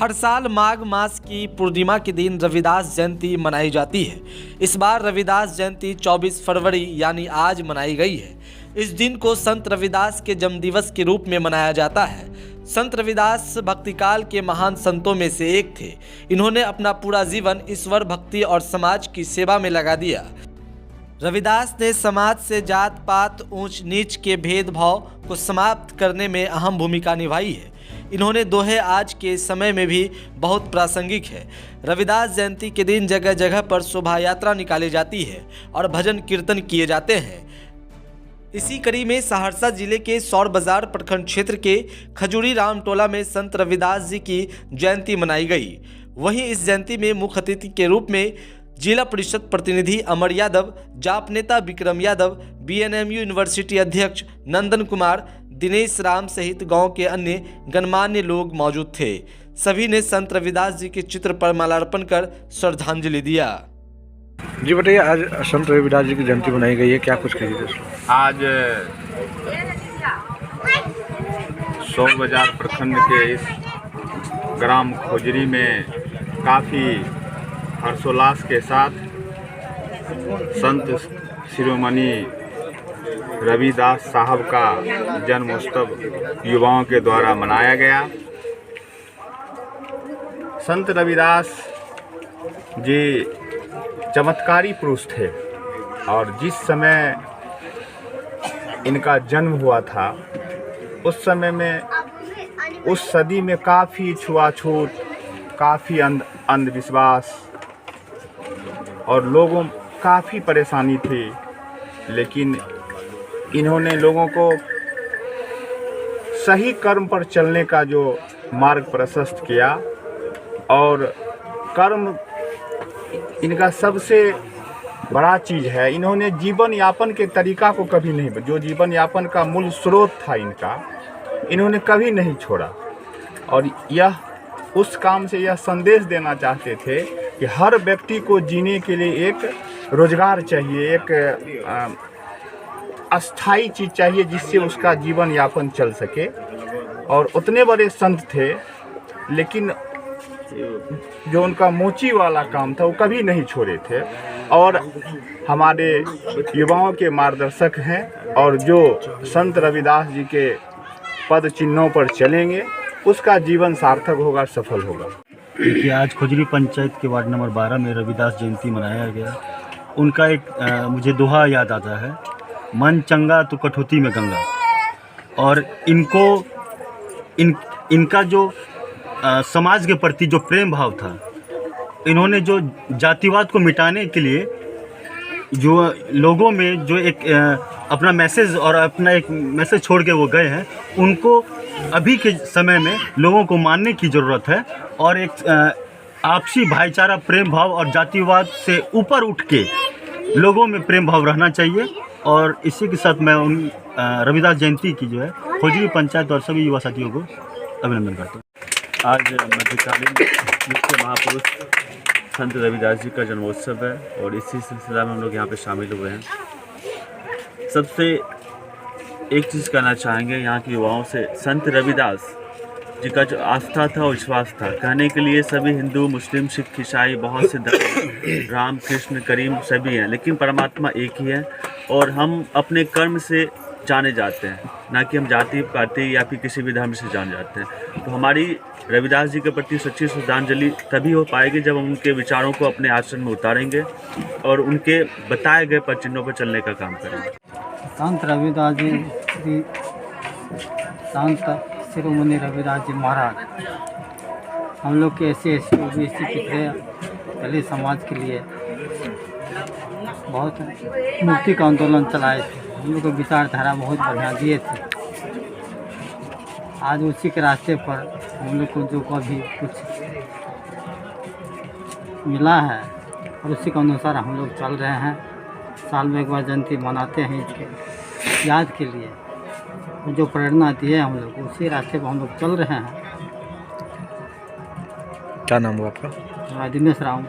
हर साल माघ मास की पूर्णिमा के दिन रविदास जयंती मनाई जाती है। इस बार रविदास जयंती 24 फरवरी यानी आज मनाई गई है। इस दिन को संत रविदास के जन्मदिवस के रूप में मनाया जाता है। संत रविदास भक्तिकाल के महान संतों में से एक थे। इन्होंने अपना पूरा जीवन ईश्वर भक्ति और समाज की सेवा में लगा दिया। रविदास ने समाज से जात पात ऊंच नीच के भेदभाव को समाप्त करने में अहम भूमिका निभाई है। इन्होंने दोहे आज के समय में भी बहुत प्रासंगिक है। रविदास जयंती के दिन जगह जगह पर शोभा यात्रा निकाली जाती है और भजन कीर्तन किए जाते हैं। इसी कड़ी में सहरसा जिले के सौर बाजार प्रखंड क्षेत्र के खजूरी राम टोला में संत रविदास जी की जयंती मनाई गई। वहीं इस जयंती में मुख्य अतिथि के रूप में जिला परिषद प्रतिनिधि अमर यादव, जाप नेता विक्रम यादव, बीएनएमयू यूनिवर्सिटी अध्यक्ष नंदन कुमार, दिनेश राम सहित गांव के अन्य गणमान्य लोग मौजूद थे। सभी ने संत रविदास जी के चित्र पर माल्यार्पण कर श्रद्धांजलि दिया। जी बताइए, आज संत रविदास जी की जयंती मनाई गई है, क्या कुछ कहिए? आज सौर बाजार प्रखंड के इस ग्राम खोजरी में काफ़ी हर्षोल्लास के साथ संत शिरोमणि रविदास साहब का जन्मोत्सव युवाओं के द्वारा मनाया गया। संत रविदास जी चमत्कारी पुरुष थे और जिस समय इनका जन्म हुआ था उस समय में, उस सदी में काफ़ी छुआछूत, काफ़ी अंधविश्वास और लोगों काफ़ी परेशानी थी, लेकिन इन्होंने लोगों को सही कर्म पर चलने का जो मार्ग प्रशस्त किया और कर्म इनका सबसे बड़ा चीज़ है। इन्होंने जीवन यापन के तरीका को कभी नहीं, जो जीवन यापन का मूल स्रोत था इनका, इन्होंने कभी नहीं छोड़ा। और यह उस काम से यह संदेश देना चाहते थे कि हर व्यक्ति को जीने के लिए एक रोजगार चाहिए, एक अस्थाई चीज़ चाहिए जिससे उसका जीवन यापन चल सके। और उतने बड़े संत थे, लेकिन जो उनका मोची वाला काम था वो कभी नहीं छोड़े थे और हमारे युवाओं के मार्गदर्शक हैं। और जो संत रविदास जी के पद चिन्हों पर चलेंगे उसका जीवन सार्थक होगा, सफल होगा। कि आज खोजरी पंचायत के वार्ड नंबर 12 में रविदास जयंती मनाया गया। उनका एक मुझे दोहा याद आता है, मन चंगा तो कठौती में गंगा। और इनका जो समाज के प्रति जो प्रेम भाव था, इन्होंने जो जातिवाद को मिटाने के लिए जो लोगों में जो एक अपना मैसेज और अपना एक मैसेज छोड़ के वो गए हैं, उनको अभी के समय में लोगों को मानने की ज़रूरत है और एक आपसी भाईचारा, प्रेम भाव और जातिवाद से ऊपर उठ के लोगों में प्रेम भाव रहना चाहिए। और इसी के साथ मैं उन रविदास जयंती की जो है खोजरी पंचायत और सभी युवा साथियों को अभिनंदन करता हूँ। आज मध्यकालीन मुख्य महापुरुष संत रविदास जी का जन्मोत्सव है और इसी सिलसिला में हम लोग यहाँ पे शामिल हुए हैं। सबसे एक चीज़ कहना चाहेंगे यहाँ के युवाओं से, संत रविदास जी का जो आस्था था और विश्वास था, कहने के लिए सभी हिंदू, मुस्लिम, सिख, ईसाई, बहुत से धर्म, राम, कृष्ण, करीम सभी हैं, लेकिन परमात्मा एक ही है। और हम अपने कर्म से जाने जाते हैं, ना कि हम जाति पाति या फिर किसी भी धर्म से जाने जाते हैं। तो हमारी रविदास जी के प्रति सच्ची श्रद्धांजलि तभी हो पाएगी जब हम उनके विचारों को अपने आचरण में उतारेंगे और उनके बताए गए पद चिन्हों पर चलने का काम करेंगे। संत रविदास जी, संत शिरोमणि रविदास जी महाराज हम लोग के ऐसे ओबीसी के दलित समाज के लिए बहुत मुक्ति का आंदोलन चलाए थे। हम लोग को विचारधारा बहुत बढ़िया दिए थे। आज उसी के रास्ते पर हम लोग को जो कभी कुछ मिला है और उसी के अनुसार हम लोग चल रहे हैं। साल में एक बार जयंती मनाते हैं इसके याद के लिए। जो प्रेरणा दी है हम लोग उसी रास्ते पर हम लोग चल रहे हैं। क्या नाम हुआ आपका? दिनेश राम।